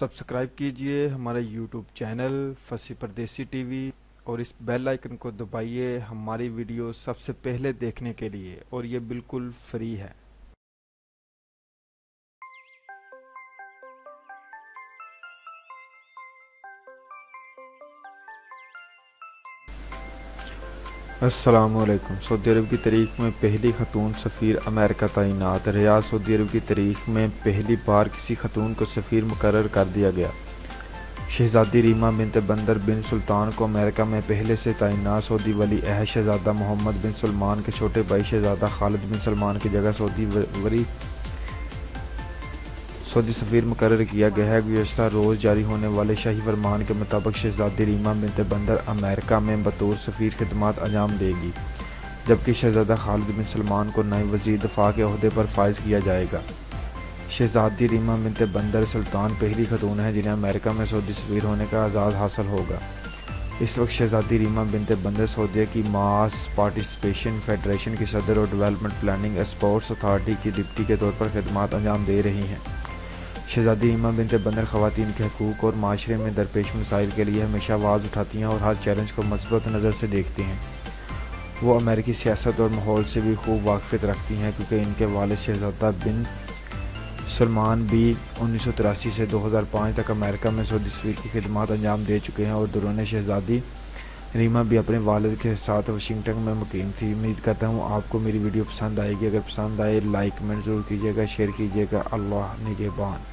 Subscribe کیجئے ہمارا YouTube channel فصیح پردیسی T V اور اس بیل آئیکن کو دبائیے ہماری ویڈیو سب سے پہلے دیکھنے کے لیے، اور یہ بالکل فری ہے۔ السلام علیکم۔ سعودی عرب کی تاریخ میں پہلی خاتون سفیر امریکہ تعینات۔ ریاض سعودی عرب کی تاریخ میں پہلی بار کسی خاتون کو سفیر مقرر کر دیا گیا۔ شہزادی ریما بنت بندر بن سلطان کو امریکہ میں پہلے سے تعینات سعودی ولی عہد شہزادہ محمد بن سلمان کے چھوٹے بھائی شہزادہ خالد بن سلمان کی جگہ سعودی سفیر مقرر کیا گیا ہے۔ گزشتہ روز جاری ہونے والے شاہی فرمان کے مطابق شہزادی ریما بنت بندر امریکہ میں بطور سفیر خدمات انجام دے گی، جبکہ شہزادہ خالد بن سلمان کو نائب وزیر دفاع کے عہدے پر فائز کیا جائے گا۔ شہزادی ریما بنت بندر سلطان پہلی خاتون ہیں جنہیں امریکہ میں سعودی سفیر ہونے کا اعزاز حاصل ہوگا۔ اس وقت شہزادی ریما بنت بندر سعودیہ کی ماس پارٹیسپیشن فیڈریشن کی صدر اور ڈیولپمنٹ پلاننگ اسپورٹس اتھارٹی کی ڈپٹی کے طور پر خدمات انجام دے رہی ہیں۔ شہزادی ریما بنت بندر خواتین کے حقوق اور معاشرے میں درپیش مسائل کے لیے ہمیشہ آواز اٹھاتی ہیں اور ہر چیلنج کو مثبت نظر سے دیکھتی ہیں۔ وہ امریکی سیاست اور ماحول سے بھی خوب واقفیت رکھتی ہیں کیونکہ ان کے والد شہزادہ بن سلمان بھی 1983 سے 2005 تک امریکہ میں سعودی سفیر کی خدمات انجام دے چکے ہیں، اور دوران شہزادی ریما بھی اپنے والد کے ساتھ واشنگٹن میں مقیم تھی۔ امید کرتا ہوں آپ کو میری ویڈیو پسند آئے گی۔ اگر پسند آئے لائک کمنٹ ضرور کیجیے گا، شیئر کیجیے گا۔ اللہ نگہبان۔